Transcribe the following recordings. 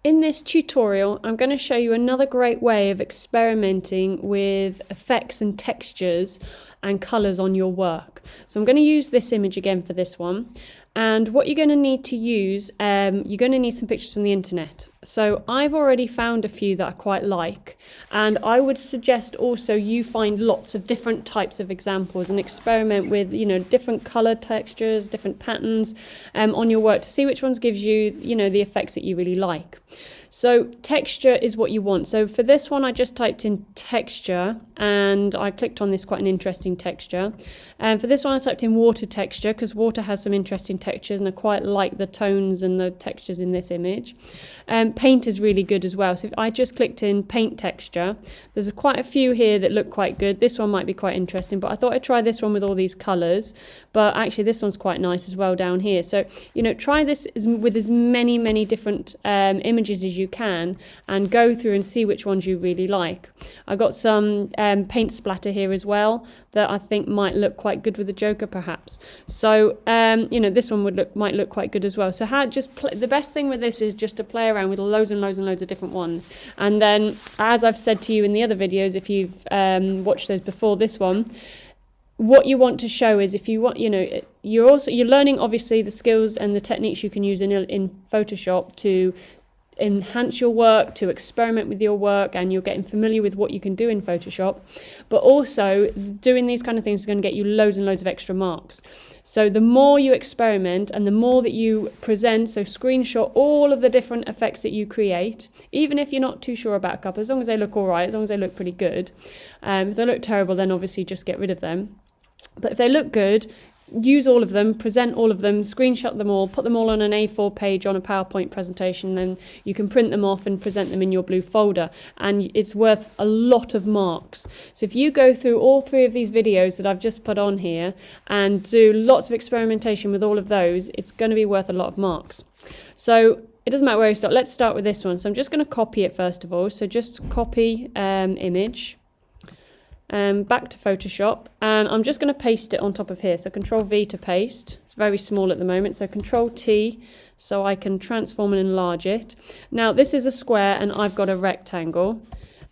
In this tutorial, I'm going to show you another great way of experimenting with effects and textures and colours on your work. So I'm going to use this image again for this one. And what you're going to need to use, you're going to need some pictures from the internet. So I've already found a few that I quite like, and I would suggest also you find lots of different types of examples and experiment with, different colour textures, different patterns on your work to see which ones gives you, the effects that you really like. So texture is what you want. So for this one, I just typed in texture and I clicked on this, quite an interesting texture. And for this one, I typed in water texture because water has some interesting textures and I quite like the tones and the textures in this image. Paint is really good as well. So if I just clicked in paint texture, there's quite a few here that look quite good. This one might be quite interesting, but I thought I'd try this one with all these colours. But actually this one's quite nice as well down here. So, try this with as many different images as you can and go through and see which ones you really like. I've got some paint splatter here as well that I think might look quite good with the Joker perhaps. So this one might look quite good as well. So the best thing with this is just to play around with loads and loads of different ones. And then, as I've said to you in the other videos, if you've watched those before this one, what you want to show is if you want, you're learning obviously the skills and the techniques you can use in Photoshop to enhance your work, to experiment with your work, and you're getting familiar with what you can do in Photoshop. But also doing these kind of things is going to get you loads and loads of extra marks. So the more you experiment and the more that you present, so screenshot all of the different effects that you create, even if you're not too sure about a couple, as long as they look all right, as long as they look pretty good. If they look terrible, then obviously just get rid of them. But if they look good, use all of them, present all of them, screenshot them all, put them all on an A4 page on a PowerPoint presentation, then you can print them off and present them in your blue folder, and it's worth a lot of marks. So if you go through all 3 of these videos that I've just put on here and do lots of experimentation with all of those, it's going to be worth a lot of marks. So it doesn't matter where you start. Let's start with this one. So I'm just going to copy it first of all. So just copy image. Back to Photoshop, and I'm just going to paste it on top of here. So Control V to paste. It's very small at the moment, so Control T so I can transform and enlarge it. Now this is a square and I've got a rectangle.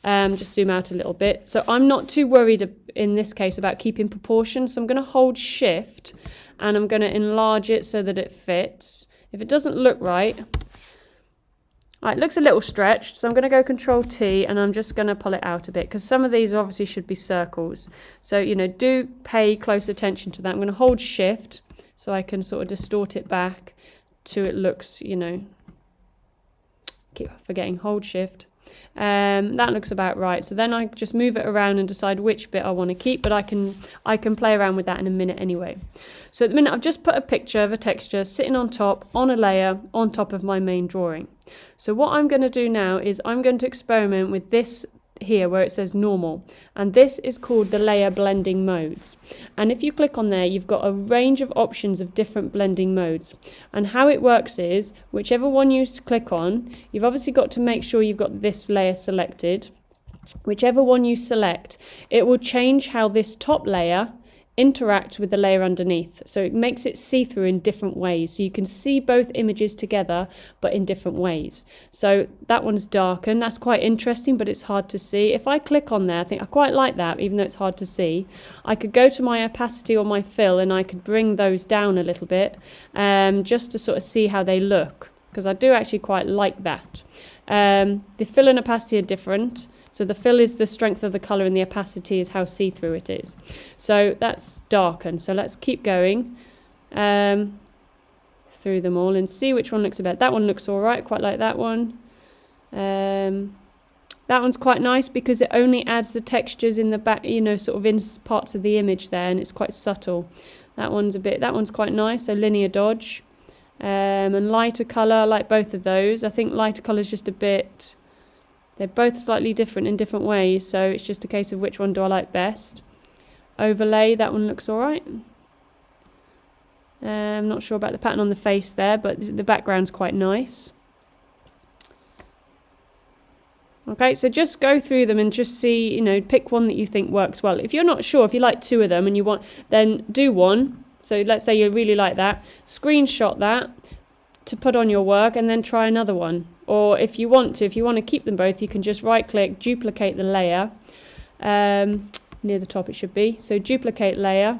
Just zoom out a little bit. So I'm not too worried in this case about keeping proportion, so I'm going to hold Shift and I'm going to enlarge it so that it fits. If it doesn't look right, it looks a little stretched, so I'm going to go Control T and I'm just going to pull it out a bit because some of these obviously should be circles. So, do pay close attention to that. I'm going to hold Shift so I can sort of distort it back to it looks, keep forgetting, hold Shift. That looks about right. So then I just move it around and decide which bit I want to keep, but I can play around with that in a minute anyway. So at the minute I've just put a picture of a texture sitting on top, on a layer, on top of my main drawing. So what I'm going to do now is I'm going to experiment with this here where it says normal, and this is called the layer blending modes. And if you click on there, you've got a range of options of different blending modes, and how it works is whichever one you click on, you've obviously got to make sure you've got this layer selected. Whichever one you select, it will change how this top layer interacts with the layer underneath, so it makes it see-through in different ways, so you can see both images together but in different ways. So that one's darkened. That's quite interesting, but it's hard to see. If I click on there, I think I quite like that, even though it's hard to see. I could go to my opacity or my fill and I could bring those down a little bit, just to sort of see how they look, because I do actually quite like that. The fill and opacity are different. So the fill is the strength of the colour and the opacity is how see-through it is. So that's darkened. So let's keep going through them all and see which one looks better. That one looks all right, quite like that one. That one's quite nice because it only adds the textures in the back, sort of in parts of the image there, and it's quite subtle. That one's quite nice, so linear dodge. And lighter colour, I like both of those. I think lighter colour is just a bit... They're both slightly different in different ways, so it's just a case of which one do I like best. Overlay, that one looks all right. I'm not sure about the pattern on the face there, but the background's quite nice. Okay, so just go through them and just see, pick one that you think works well. If you're not sure, if you like 2 of them and you want, then do one. So let's say you really like that. Screenshot that to put on your work and then try another one. Or if you want to keep them both, you can just right click, duplicate the layer. Near the top it should be. So duplicate layer,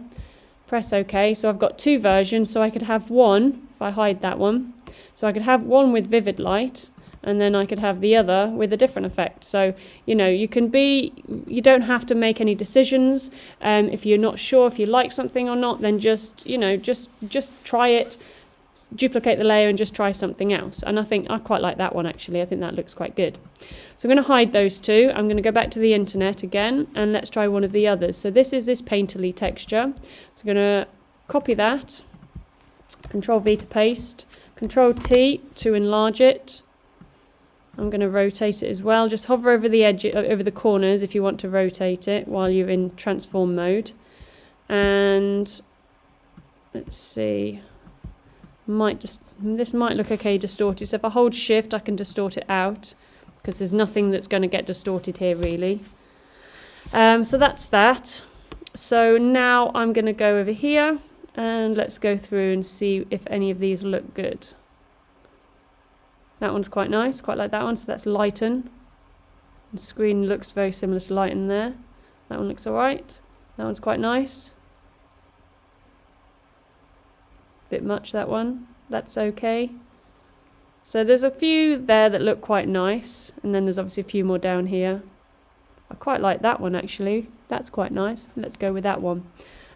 press OK. So I've got two versions, so I could have one, if I hide that one, so I could have one with vivid light, and then I could have the other with a different effect. So, you don't have to make any decisions. If you're not sure if you like something or not, then just try it, duplicate the layer and just try something else. And I quite like that one actually. I think that looks quite good. So I'm going to hide those two. I'm going to go back to the internet again and let's try one of the others. So this is this painterly texture. So I'm going to copy that, Control V to paste, Control T to enlarge it. I'm going to rotate it as well. Just hover over the edge, over the corners if you want to rotate it while you're in transform mode. And let's see, this might look okay distorted. So if I hold shift, I can distort it out because there's nothing that's going to get distorted here really. So that's that. So now I'm going to go over here and let's go through and see if any of these look good. That one's quite nice, quite like that one. So that's lighten. The screen looks very similar to lighten there. That one looks alright. That one's quite nice. Bit much, that one. That's okay. So there's a few there that look quite nice, and then there's obviously a few more down here. I quite like that one actually. That's quite nice. Let's go with that one.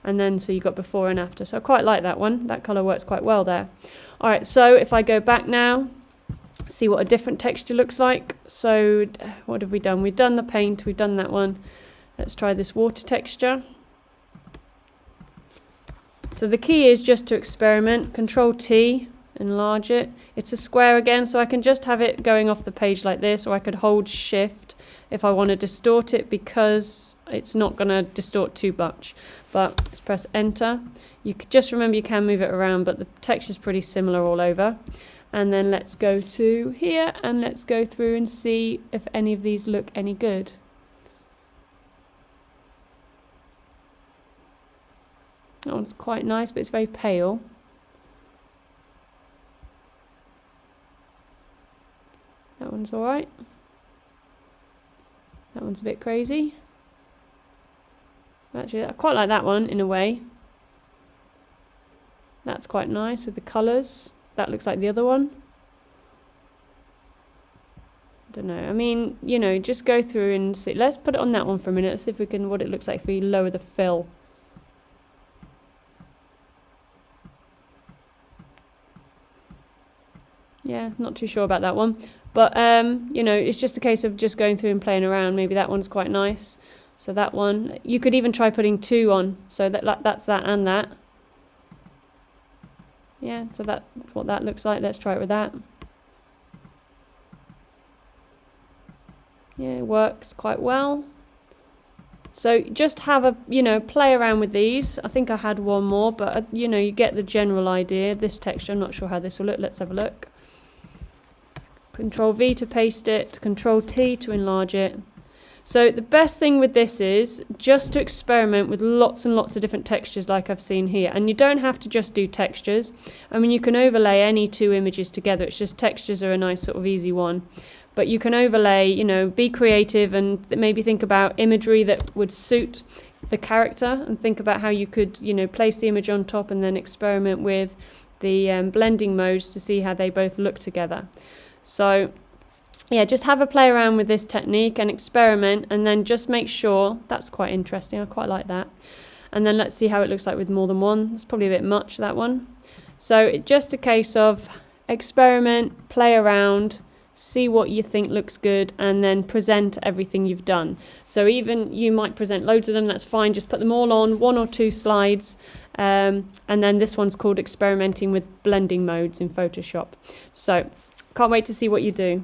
And then so you've got before and after. So I quite like that one. That colour works quite well there. Alright, so if I go back now, see what a different texture looks like. So what have we done? We've done the paint, we've done that one. Let's try this water texture. So the key is just to experiment. Control T, enlarge it. It's a square again, so I can just have it going off the page like this, or I could hold shift if I want to distort it because it's not going to distort too much. But let's press enter. You could just remember you can move it around, but the texture is pretty similar all over. And then let's go to here and let's go through and see if any of these look any good. That one's quite nice, but it's very pale. That one's alright. That one's a bit crazy. Actually, I quite like that one in a way. That's quite nice with the colours. That looks like the other one. I don't know. I mean, just go through and see. Let's put it on that one for a minute. Let's see if we can, what it looks like if we lower the fill. Yeah, not too sure about that one. But, it's just a case of just going through and playing around. Maybe that one's quite nice. So that one. You could even try putting two on. So that's that and that. Yeah, so that's what that looks like. Let's try it with that. Yeah, it works quite well. So just have a, play around with these. I think I had one more, but, you get the general idea. This texture, I'm not sure how this will look. Let's have a look. Control V to paste it, Control T to enlarge it. So the best thing with this is just to experiment with lots and lots of different textures like I've seen here. And you don't have to just do textures. I mean, you can overlay any two images together. It's just textures are a nice sort of easy one. But you can overlay, be creative and maybe think about imagery that would suit the character and think about how you could, place the image on top and then experiment with the blending modes to see how they both look together. So yeah, just have a play around with this technique and experiment, and then just make sure. That's quite interesting. I quite like that. And then let's see how it looks like with more than one. It's probably a bit much, that one. So it's just a case of experiment, play around, see what you think looks good, and then present everything you've done. So even you might present loads of them, that's fine. Just put them all on one or two slides. And then this one's called experimenting with blending modes in Photoshop. So can't wait to see what you do.